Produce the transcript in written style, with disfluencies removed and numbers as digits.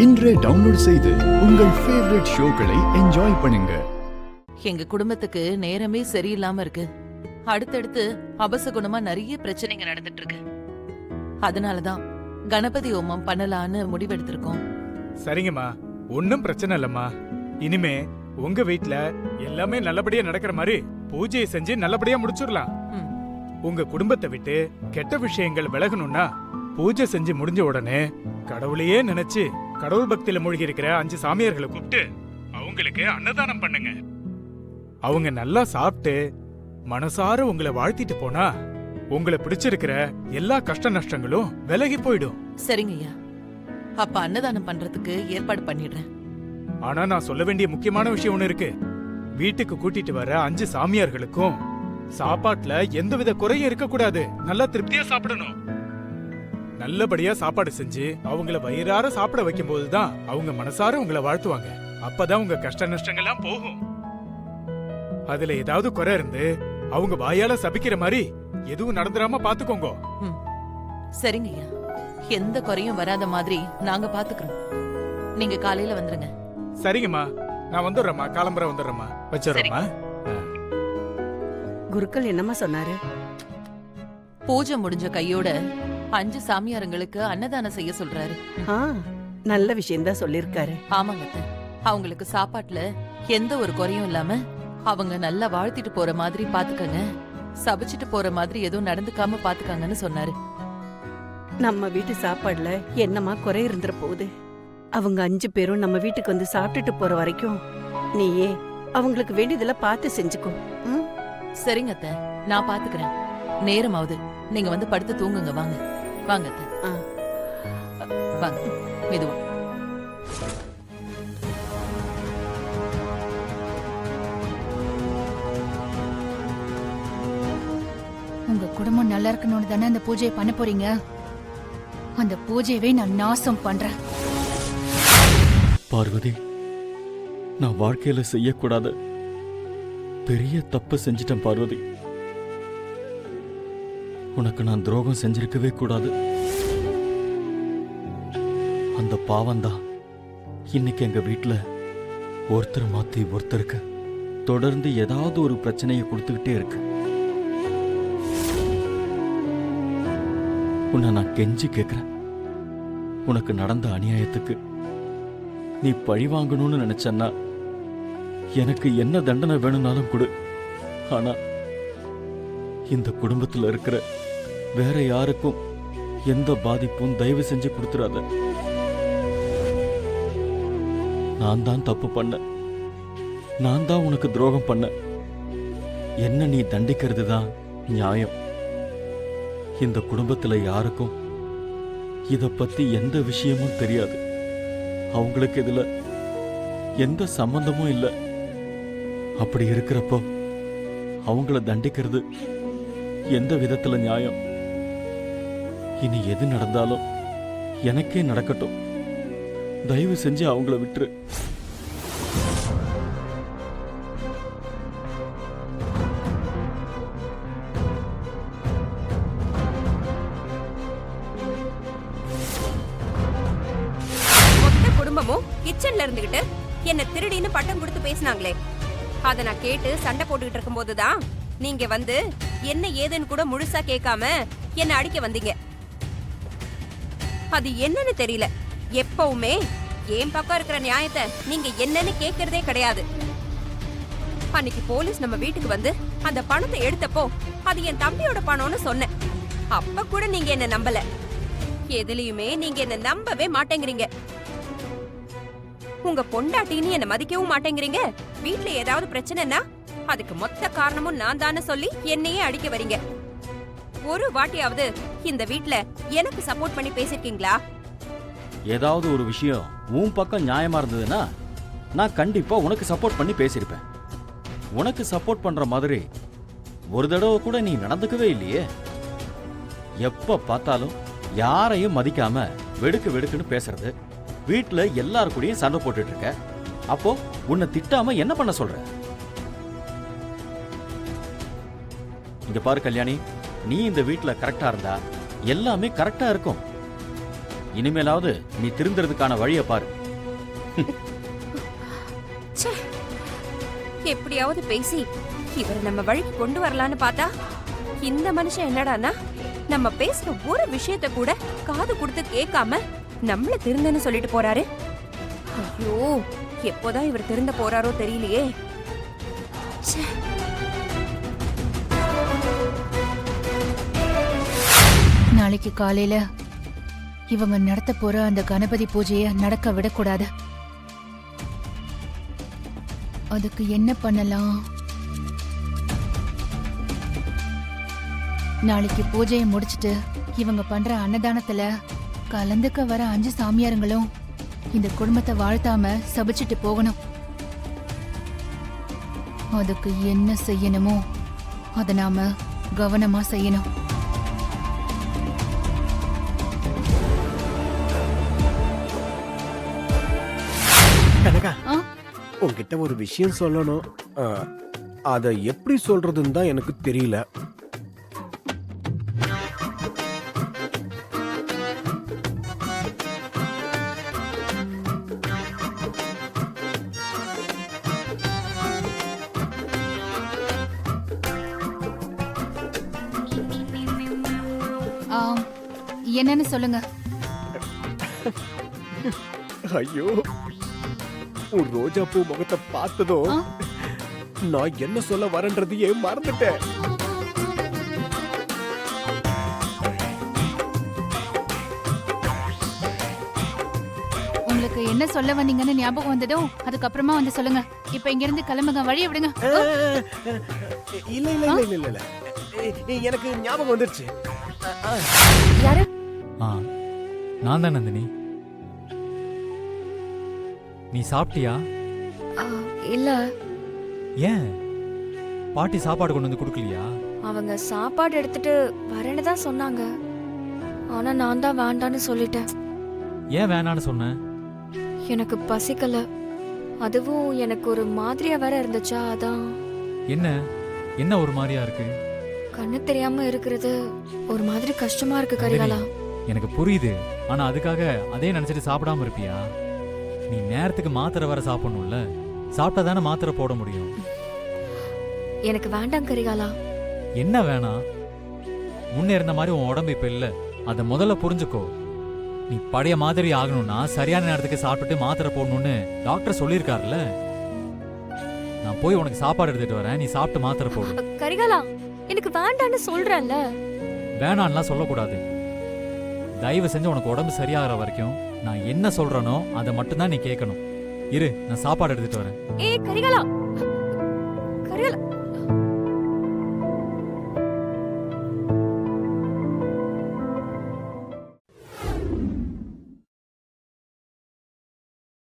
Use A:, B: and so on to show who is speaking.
A: இன்றே டவுன்லோட் செய்து உங்கள் ஃபேவரட் ஷோக்களை என்ஜாய் பண்ணுங்க.
B: எங்க குடும்பத்துக்கு நேரமே சரியில்லாம இருக்கு. அடுத்தடுத்து அபசகுணமா நிறைய பிரச்சனைங்க நடந்துட்டு இருக்கு. அதனாலதான் கணபதி ஹோமம் பண்ணலான்னு முடிவெடுத்திருக்கோம்.
C: சரிங்கம்மா, ஒன்னும் பிரச்சனை இல்லம்மா. இனிமே உங்க வீட்ல எல்லாமே நல்லபடியா நடக்கிற மாதிரி பூஜையை செஞ்சு நல்லபடியா முடிச்சிடலாம். உங்க குடும்பத்தை விட்டு கெட்ட விஷயங்கள் விலகணும்னா பூஜை செஞ்சு முடிஞ்ச உடனே கடவுளையே நினைச்சு கடவுள் பக்தியில மூழ்கி இருக்கிற 5 சாமியார்களை கூப்பிட்டு அவங்களுக்கு அன்னதானம் பண்ணுங்க. அவங்க நல்லா சாப்பிட்டு மனசார உங்களை வாழ்த்திட்டு போனா உங்களை பிடிச்சிருக்கிற எல்லா கஷ்ட நஷ்டங்களும் விலகி போயிடும்.
B: சரிங்கய்யா, அப்ப அன்னதானம் பண்றதுக்கு ஏற்பாடு பண்ணிடுறேன்.
C: ஆனா நான் சொல்ல வேண்டிய முக்கியமான விஷயம் ஒண்ணு இருக்கு. வீட்டுக்கு கூட்டிட்டு வர 5 சாமியார்களுக்கும் சாப்பாட்டுல எந்தவித குறையும் இருக்க கூடாது. நல்லா திருப்தியா சாப்பிடணும். நல்லபடியா சாப்பாடு செஞ்சு அவங்கள வயிறார சாப்பிட வைக்கும் போதுதான் அவங்க மனசார உங்களை வாழ்த்துவாங்க. அப்பதான் உங்க கஷ்ட நஷ்டங்கள்லாம் போகும். அதுல ஏதாவது குறை இருந்து அவங்க வாயால சபிக்கிற மாதிரி எதுவும் நடந்துராம பாத்துக்கோங்க.
B: சரிங்கய்யா, எந்த குறையும் வராத மாதிரி நாங்க பாத்துக்கிறோம். நீங்க காலையில வந்துருங்க.
C: சரிங்கம்மா, நான் வந்துடுறேம்மா. காலம்பரை வந்துடுறேம்மா. வச்சிடறேம்மா.
D: குருக்கள் என்னம்மா சொன்னாரு?
B: பூஜை முடிஞ்ச கையோட 5 சாமியாருங்களுக்கு அன்னதானம் செய்ய சொல்றாரு.
D: நல்ல விஷயம்தான் சொல்லிருக்காரு.
B: ஆமாங்க அத்தை. அவங்களுக்கு சாப்பாட்டுல எந்த ஒரு குறையும் இல்லாம அவங்க நல்லா வாழ்த்திட்டு போற மாதிரி பாத்துக்கங்க, சபிச்சிட்டு போற மாதிரி எதுவும் நடந்துக்காம பாத்துக்காங்கன்னு சொன்னாரு.
D: நம்ம வீட்டு சாப்பாடுல என்னமா குறை இருந்துற போகுது? அவங்க 5 பேரும் நம்ம வீட்டுக்கு வந்து சாப்பிட்டுட்டு போற வரைக்கும் நீயே அவங்களுக்கு வேண்டியதெல்லாம் பார்த்து செஞ்சுக்கோ.
B: சரிங்க அத்தை, நான் பாத்துக்கிறேன். நேரமாவது நீங்க வந்து படுத்து தூங்குங்க. வாங்க வாங்க அத்தை, வாங்க மெதுவா.
E: உங்க குடும்பம் நல்லா இருக்கணும்னு தானே அந்த பூஜையை பண்ண போறீங்க. அந்த பூஜையவே நான் நாசம் பண்றேன்.
F: பார்வதி, நான் வாழ்க்கையில செய்யக்கூடாத பெரிய தப்பு செஞ்சிட்டேன் பார்வதி. உனக்கு நான் துரோகம் செஞ்சிருக்கவே கூடாது. அந்த பாவம்தான் இன்னைக்கு எங்க வீட்டுல ஒருத்தர் மாத்தி ஒருத்தருக்கு தொடர்ந்து ஏதாவது ஒரு பிரச்சனையை கொடுத்துக்கிட்டே இருக்கு. உன்னை நான் கெஞ்சி கேட்கிறேன். உனக்கு நடந்த அநியாயத்துக்கு நீ பழி வாங்கணும்னு நினைச்சன்னா எனக்கு என்ன தண்டனை வேணும்னாலும் கொடு. ஆனா இந்த குடும்பத்துல இருக்கிற வேற யாருக்கும் எந்த பாதிப்பும் தயவு செஞ்சு கொடுத்துறாத. நான் தான் தப்பு பண்ண, நான் தான் உனக்கு துரோகம் பண்ண. என்ன நீ தண்டிக்கிறது தான் நியாயம். இந்த குடும்பத்துல யாருக்கும் இத பத்தி எந்த விஷயமும் தெரியாது. அவங்களுக்கு இதுல எந்த சம்பந்தமும் இல்லை. அப்படி இருக்கிறப்போ அவங்கள தண்டிக்கிறது எந்த விதத்துல நியாயம்? இனி எது நடந்தாலும் எனக்கே நடக்கட்டும். தயவு செஞ்சு அவங்கள விட்டுரு.
G: குடும்பமும் கிச்சன்ல இருந்துகிட்டு என்ன திருடின்னு பட்டம் கொடுத்து பேசினாங்களே, அத நான் கேட்டு சண்டை போட்டுக்கிட்டு இருக்கும் போதுதான் நீங்க வந்து என்ன ஏதுன்னு கூட முழுசா கேட்காம என்ன அடிக்க வந்தீங்க. அது என்னன்னு தெரியல. எப்பவுமே என் பக்கம் இருக்கிற நியாயத்தை நீங்க என்னன்னு கேக்குறதே கிடையாது. அன்னைக்கு போலீஸ் நம்ம வீட்டுக்கு வந்து அந்த பணத்தை எடுத்தப்போ அது என் தம்பியோட பணம்னு சொன்னேன். அப்ப கூட நீங்க என்ன நம்பல. எதுலயுமே நீங்க என்ன நம்பவே மாட்டேங்கிறீங்க. உங்க பொண்டாட்டின்னு என்ன மதிக்கவும் மாட்டேங்கிறீங்க. வீட்டுல ஏதாவது பிரச்சனைனா அதுக்கு மொத்த காரணமும் நான் தானே சொல்லி என்னையே அடிக்க வரீங்க. ஒரு வாட்டியாவது இந்த வீட்டுல எனக்கு சப்போர்ட் பண்ணி பேசிருக்கீங்களா?
F: ஏதாவது ஒரு விஷயம் உன் பக்கம் நியாயமா இருந்ததுன்னா நான் கண்டிப்பா உனக்கு சப்போர்ட் பண்ணி பேசியிருப்பேன். உனக்கு சப்போர்ட் பண்ற மாதிரி ஒரு தடவை கூட நீ நடந்துக்கவே இல்லையே. எப்ப பார்த்தாலும் யாரையும் மதிக்காம வெடுக்கு வெடுக்குன்னு பேசுறது, வீட்டுல எல்லாரு கூடயும் சண்டை போட்டுட்டு இருக்க. அப்போ உன்னை திட்டாம என்ன பண்ண சொல்ற? இங்க பாரு கல்யாணி, நீ இந்த வீட்டுல கரெக்டா இருந்தா எல்லாமே கரெக்டா இருக்கும். இனிமேலாவது நீ திருந்துறதுக்கான வழியை பாரு.
G: ச்சே, எப்படியாவது பேசி இவரை நம்ம வழிக்கு கொண்டு வரலான்னு பார்த்தா இந்த மனுஷன் என்னடான்னா நம்ம பேசுற ஒரு விஷயத்த கூட காது கொடுத்து கேட்காம நம்மள திருந்தன்னு சொல்லிட்டு போறாரு. ஐயோ, எப்போதான் இவர் திருந்த போறாரோ தெரியலையே. ச்சே.
E: நாளைக்கு காலையில இவங்க நடத்த போற அந்த கணபதி பூஜைய நடக்க விடக்கூடாது. அதுக்கு என்ன பண்ணலாம்? நாளைக்கு பூஜையை முடிச்சிட்டு இவங்க பண்ற அன்னதானத்துல கலந்துக்க வர 5 சாமியாருங்களும் இந்த குடும்பத்தை வாழ்த்தாம சபிச்சிட்டு போகணும். அதுக்கு என்ன செய்யணுமோ அதை நாம கவனமா செய்யணும்.
H: கனகா,
E: ஆ?
H: உன்கிட்ட ஒரு விஷயம் சொல்லணும். அதை எப்படி சொல்றதுன்னு தான் எனக்கு தெரியல.
E: ஆ, என்னன்னு சொல்லுங்க.
H: ஐயோ, உன் ரோஜா பூ முகத்தை பார்த்ததும்
E: ஆ?
H: நான் என்ன சொல்ல வரேன்றதையே மறந்துட்டேன்.
E: உங்களுக்கு என்ன சொல்ல வந்தீங்கன்னு ஞாபகம் வந்ததும் அதுக்கப்புறமா வந்து சொல்லுங்க. இப்ப இங்க இருந்து கிளம்புங்க, வழிய விடுங்க.
H: இல்ல இல்ல இல்ல இல்ல இல்ல, எனக்கு ஞாபகம் வந்துருச்சு.
G: யாரு?
I: நான் தான் நந்தினி. நீ சாப்பிட்டியா?
J: இல்ல,
I: ஏன் பாட்டி சாப்பாடு கொண்டு வந்து கொடுக்கலையா?
J: அவங்க சாப்பாடு எடுத்துட்டு வரேன்னு தான் சொன்னாங்க. ஆனா நான் தான் வேண்டான்னு சொல்லிட்டேன்.
I: ஏன் வேணான்னு சொன்ன?
J: எனக்கு பசிக்கல. அதுவும் எனக்கு ஒரு மாதிரியா வேற இருந்துச்சா, அதான்.
I: என்ன என்ன ஒரு மாதிரியா இருக்கு?
J: கண்ணு தெரியாம இருக்கிறது ஒரு மாதிரி கஷ்டமா இருக்கு கரிகாலா.
I: எனக்கு புரியுது. ஆனா அதுக்காக அதே நினைச்சிட்டு சாப்பிடாம இருப்பியா? நீ நேரத்துக்கு மாத்திரை வர சாப்பிடணும்ல. சாப்பிட்டா தானே மாத்திரை போட முடியும்.
J: எனக்கு வேண்டாம் கரிகாலா.
I: என்ன வேணாம்? முன்ன இருந்த மாதிரி உன் உடம்பு இப்ப இல்ல. அத முதல்ல புரிஞ்சுக்கோ. நீ பழைய மாதிரி ஆகணும்னா சரியான நேரத்துக்கு சாப்பிட்டுட்டு மாத்திரை போடணும்னு டாக்டர் சொல்லியிருக்காருல்ல. நான் போய் உனக்கு சாப்பாடு எடுத்துட்டு வரேன், நீ சாப்பிட்டு மாத்திரை போடு.
J: கரிகாலா, எனக்கு வேண்டான்னு சொல்றேன்ல.
I: வேணான்லாம் சொல்லக்கூடாது. தயவு செஞ்சு உனக்கு உடம்பு சரியாகிற வரைக்கும் நான் என்ன சொல்றேனோ அதை மட்டும்தான் நீ கேட்கணும். இரு, நான் சாப்பாடு எடுத்துட்டு வரேன்.
J: ஏய் கரிகாலா, கரிகாலா.